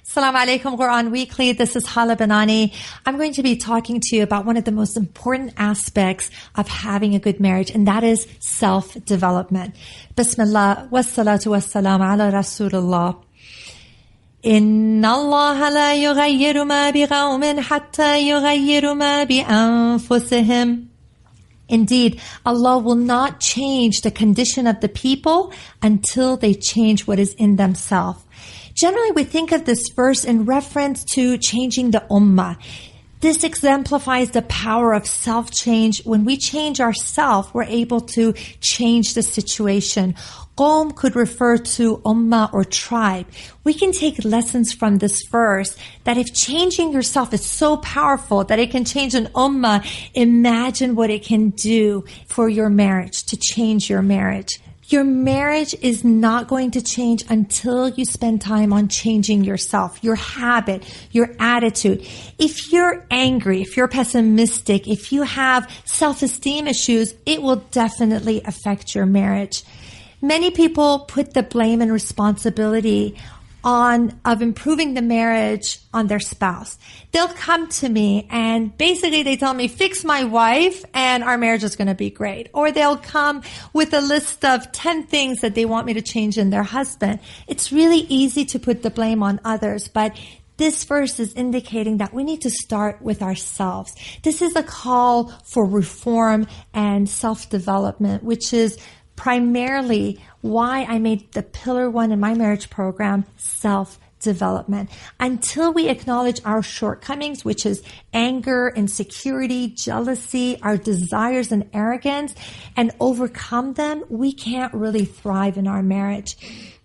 Assalamu alaikum, Quran Weekly. This is Haleh Banani. I'm going to be talking to you about one of the most important aspects of having a good marriage, and that is self-development. Bismillah, wassalatu wassalamu ala Rasulullah. Inna Allah la yughayyiru ma biqawmin hatta yughayyiru ma bi anfusihim. Indeed, Allah will not change the condition of the people until they change what is in themselves. Generally, we think of this verse in reference to changing the ummah. This exemplifies the power of self-change. When we change ourselves, we're able to change the situation. Qawm could refer to ummah or tribe. We can take lessons from this verse that if changing yourself is so powerful that it can change an ummah, imagine what it can do for your marriage, to change your marriage. Your marriage is not going to change until you spend time on changing yourself, your habit, your attitude. If you're angry, if you're pessimistic, if you have self-esteem issues, it will definitely affect your marriage. Many people put the blame and responsibility of improving the marriage on their spouse. They'll come to me and basically they tell me, fix my wife and our marriage is going to be great. Or they'll come with a list of 10 things that they want me to change in their husband. It's really easy to put the blame on others, but this verse is indicating that we need to start with ourselves. This is a call for reform and self-development, which is primarily why I made the pillar one in my marriage program, self-development. Until we acknowledge our shortcomings, which is anger, insecurity, jealousy, our desires and arrogance, and overcome them, we can't really thrive in our marriage.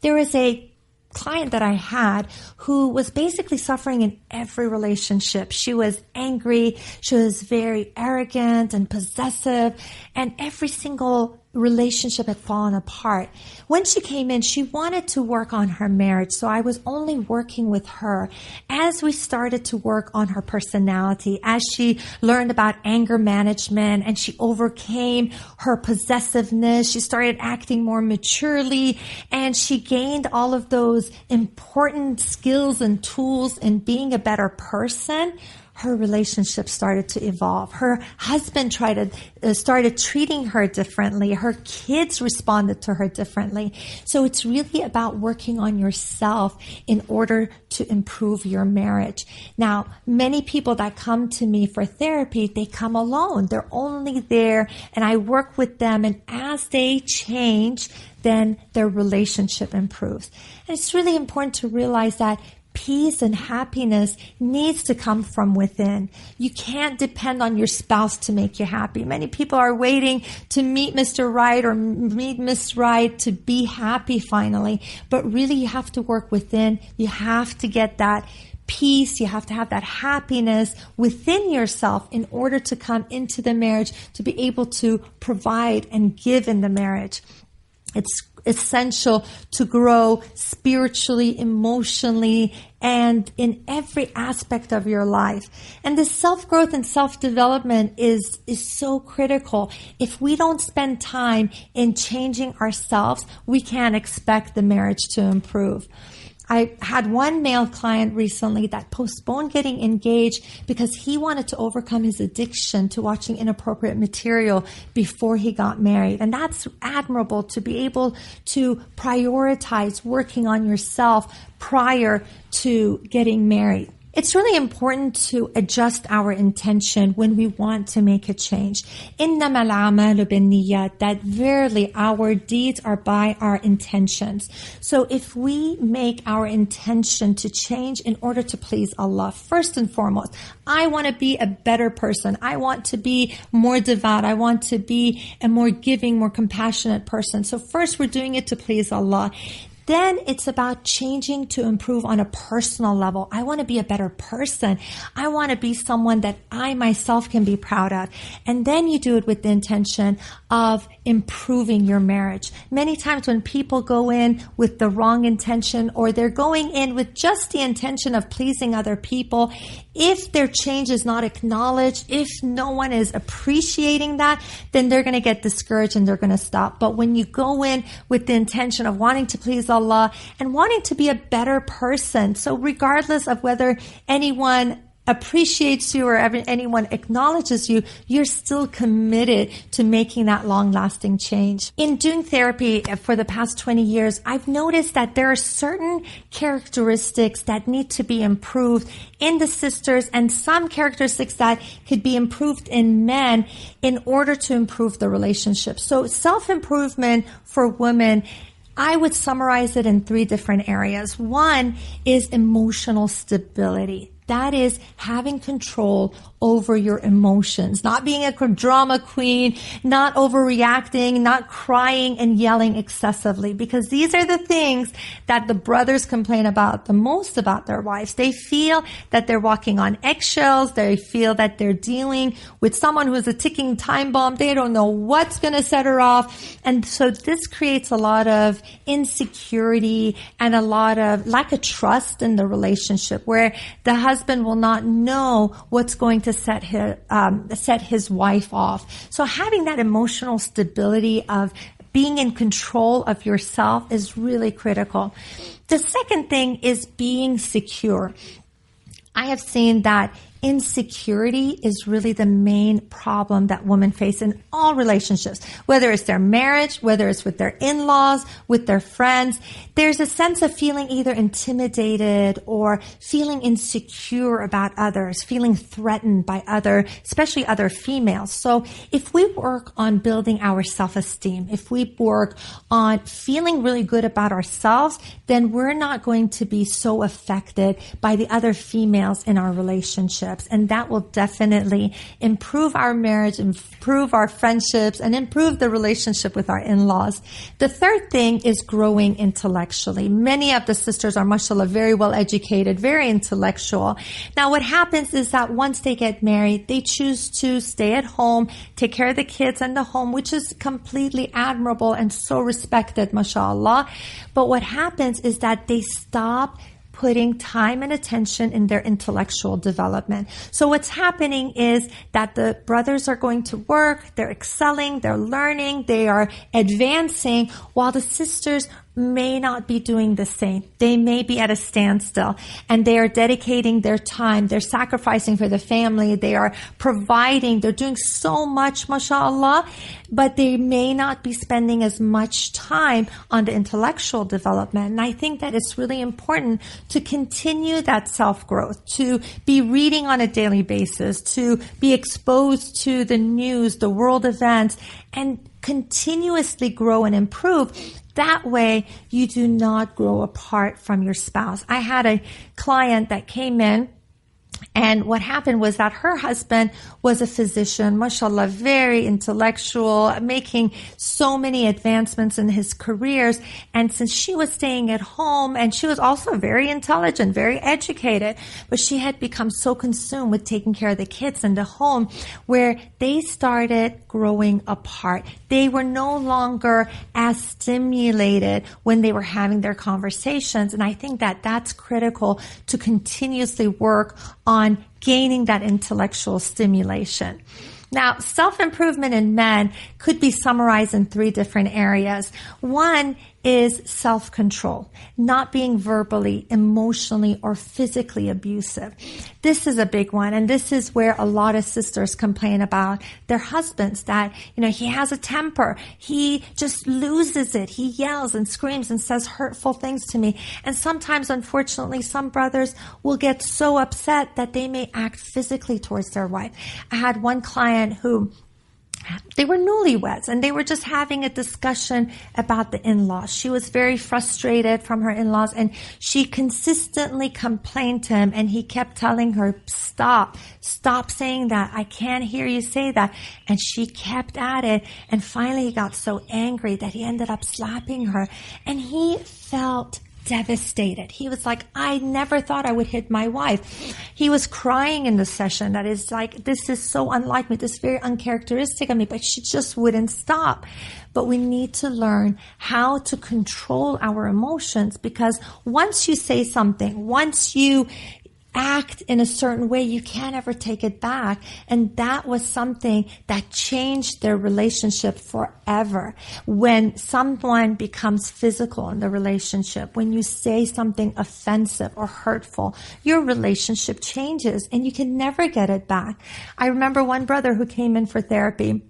There is a client that I had who was basically suffering in every relationship. She was angry, she was very arrogant and possessive, and every single relationship had fallen apart. When she came in, she wanted to work on her marriage, so I was only working with her. As we started to work on her personality, as she learned about anger management and she overcame her possessiveness, she started acting more maturely, and she gained all of those important skills and tools in being a better person. Her relationship started to evolve. Her husband started treating her differently. Her kids responded to her differently. So it's really about working on yourself in order to improve your marriage. Now, many people that come to me for therapy, they come alone. They're only there, and I work with them, and as they change, then their relationship improves. And it's really important to realize that peace and happiness needs to come from within. You can't depend on your spouse to make you happy. Many people are waiting to meet Mr. Right or meet Miss Right to be happy finally. But really, you have to work within. You have to get that peace. You have to have that happiness within yourself in order to come into the marriage, to be able to provide and give in the marriage. It's essential to grow spiritually, emotionally, and in every aspect of your life. And this self-growth and self-development is so critical. If we don't spend time in changing ourselves, we can't expect the marriage to improve. I had one male client recently that postponed getting engaged because he wanted to overcome his addiction to watching inappropriate material before he got married. And that's admirable, to be able to prioritize working on yourself prior to getting married. It's really important to adjust our intention when we want to make a change. إِنَّمَا الْأَعْمَالُ بِالنِّيَّاتِ, that verily our deeds are by our intentions. So if we make our intention to change in order to please Allah, first and foremost, I want to be a better person. I want to be more devout. I want to be a more giving, more compassionate person. So first we're doing it to please Allah. Then it's about changing to improve on a personal level. I want to be a better person. I want to be someone that I myself can be proud of. And then you do it with the intention of improving your marriage. Many times when people go in with the wrong intention, or they're going in with just the intention of pleasing other people, if their change is not acknowledged, if no one is appreciating that, then they're going to get discouraged and they're going to stop. But when you go in with the intention of wanting to please Allah and wanting to be a better person, so regardless of whether anyone appreciates you or anyone acknowledges you, you're still committed to making that long-lasting change. In doing therapy for the past 20 years, I've noticed that there are certain characteristics that need to be improved in the sisters, and some characteristics that could be improved in men in order to improve the relationship. So self-improvement for women, I would summarize it in 3 different areas. One is emotional stability. That is having control over your emotions, not being a drama queen, not overreacting, not crying and yelling excessively, because these are the things that the brothers complain about the most about their wives. They feel that they're walking on eggshells. They feel that they're dealing with someone who's a ticking time bomb. They don't know what's going to set her off. And so this creates a lot of insecurity and a lot of lack of trust in the relationship, where the husband will not know what's going to set his wife off. So having that emotional stability of being in control of yourself is really critical. The second thing is being secure. I have seen that insecurity is really the main problem that women face in all relationships, whether it's their marriage, whether it's with their in-laws, with their friends. There's a sense of feeling either intimidated or feeling insecure about others, feeling threatened by especially other females. So if we work on building our self-esteem, if we work on feeling really good about ourselves, then we're not going to be so affected by the other females in our relationship. And that will definitely improve our marriage, improve our friendships, and improve the relationship with our in-laws. The third thing is growing intellectually. Many of the sisters are, mashallah, very well educated, very intellectual. Now, what happens is that once they get married, they choose to stay at home, take care of the kids and the home, which is completely admirable and so respected, mashallah. But what happens is that they stop putting time and attention in their intellectual development. So what's happening is that the brothers are going to work, they're excelling, they're learning, they are advancing, while the sisters may not be doing the same. They may be at a standstill, and they are dedicating their time. They're sacrificing for the family. They are providing. They're doing so much, mashallah, but they may not be spending as much time on the intellectual development. And I think that it's really important to continue that self-growth, to be reading on a daily basis, to be exposed to the news, the world events, and continuously grow and improve. That way, you do not grow apart from your spouse. I had a client that came in, and what happened was that her husband was a physician, mashallah, very intellectual, making so many advancements in his careers. And since she was staying at home, and she was also very intelligent, very educated, but she had become so consumed with taking care of the kids in the home, where they started growing apart. They were no longer as stimulated when they were having their conversations. And I think that that's critical to continuously work on gaining that intellectual stimulation. Now, self-improvement in men could be summarized in 3 different areas. One is self-control, not being verbally, emotionally, or physically abusive. This is a big one, and this is where a lot of sisters complain about their husbands, that, he has a temper. He just loses it. He yells and screams and says hurtful things to me. And sometimes, unfortunately, some brothers will get so upset that they may act physically towards their wife. I had one client who, they were newlyweds, and they were just having a discussion about the in-laws. She was very frustrated from her in-laws, and she consistently complained to him, and he kept telling her, stop saying that. I can't hear you say that. And she kept at it, and finally he got so angry that he ended up slapping her, and he felt devastated. He was like, I never thought I would hit my wife. He was crying in the session. That is like, this is so unlike me. This is very uncharacteristic of me, but she just wouldn't stop. But we need to learn how to control our emotions, because once you say something, once you act in a certain way, you can't ever take it back. And that was something that changed their relationship forever. When someone becomes physical in the relationship, when you say something offensive or hurtful, your relationship changes and you can never get it back. I remember one brother who came in for therapy,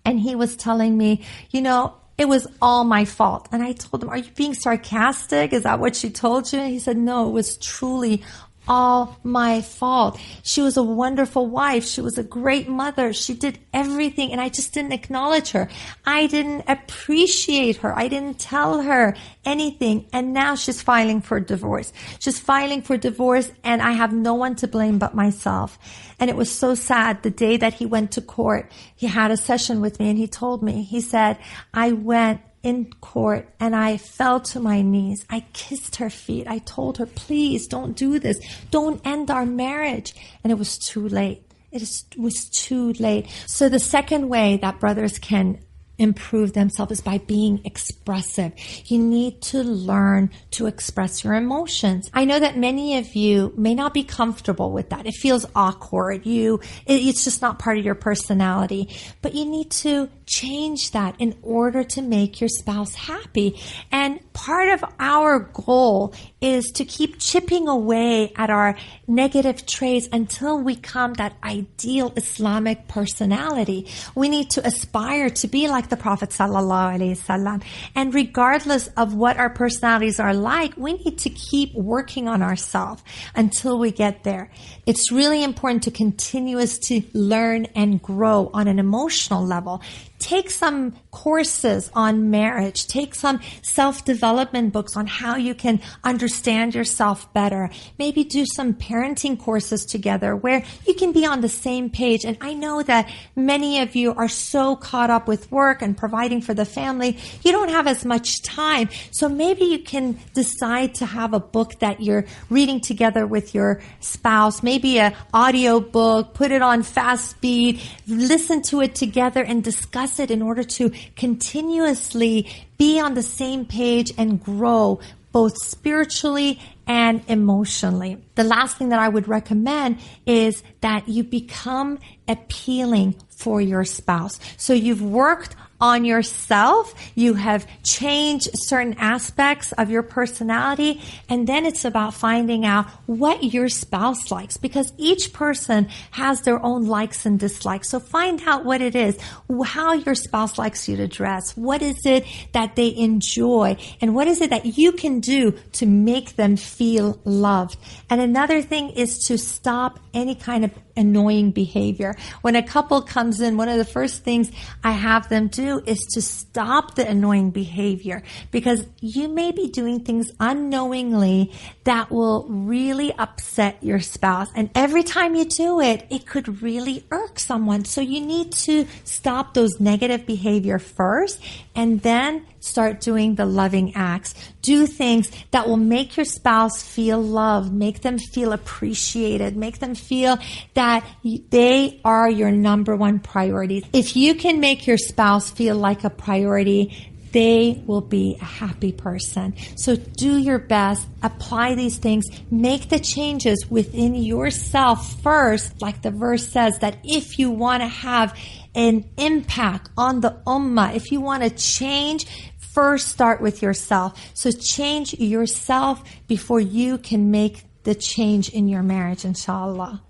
and he was telling me, it was all my fault. And I told him, are you being sarcastic? Is that what she told you? And he said, no, it was truly all my fault. She was a wonderful wife. She was a great mother. She did everything, and I just didn't acknowledge her. I didn't appreciate her. I didn't tell her anything. And now she's filing for divorce. She's filing for divorce, and I have no one to blame but myself. And it was so sad. The day that he went to court, he had a session with me, and he told me, he said, I went in court and I fell to my knees. I kissed her feet. I told her, please don't do this. Don't end our marriage. And it was too late. Was too late. So the second way that brothers can improve themselves is by being expressive. You need to learn to express your emotions. I know that many of you may not be comfortable with that. It feels awkward. It's just not part of your personality. But you need to change that in order to make your spouse happy. And part of our goal is to keep chipping away at our negative traits until we become that ideal Islamic personality. We need to aspire to be like the Prophet sallallahu alaihi wasallam. And regardless of what our personalities are like, we need to keep working on ourselves until we get there. It's really important to continuously learn and grow on an emotional level. Take some courses on marriage. Take some self-development books on how you can understand yourself better. Maybe do some parenting courses together where you can be on the same page. And I know that many of you are so caught up with work and providing for the family, you don't have as much time. So maybe you can decide to have a book that you're reading together with your spouse, maybe an audio book, put it on fast speed, listen to it together and discuss it in order to continuously be on the same page and grow both spiritually and emotionally. The last thing that I would recommend is that you become appealing for your spouse. So you've worked on yourself, you have changed certain aspects of your personality, and then it's about finding out what your spouse likes, because each person has their own likes and dislikes. So find out what it is, how your spouse likes you to dress, what is it that they enjoy, and what is it that you can do to make them feel loved. And another thing is to stop any kind of annoying behavior. When a couple comes in, one of the first things I have them do is to stop the annoying behavior, because you may be doing things unknowingly that will really upset your spouse. And every time you do it, it could really irk someone. So you need to stop those negative behavior first and then start doing the loving acts. Do things that will make your spouse feel loved, make them feel appreciated, make them feel that they are your number one priority. If you can make your spouse feel like a priority, they will be a happy person. So do your best, apply these things, make the changes within yourself first, like the verse says, that if you want to have an impact on the ummah, if you want to change, first start with yourself. So change yourself before you can make the change in your marriage, inshallah.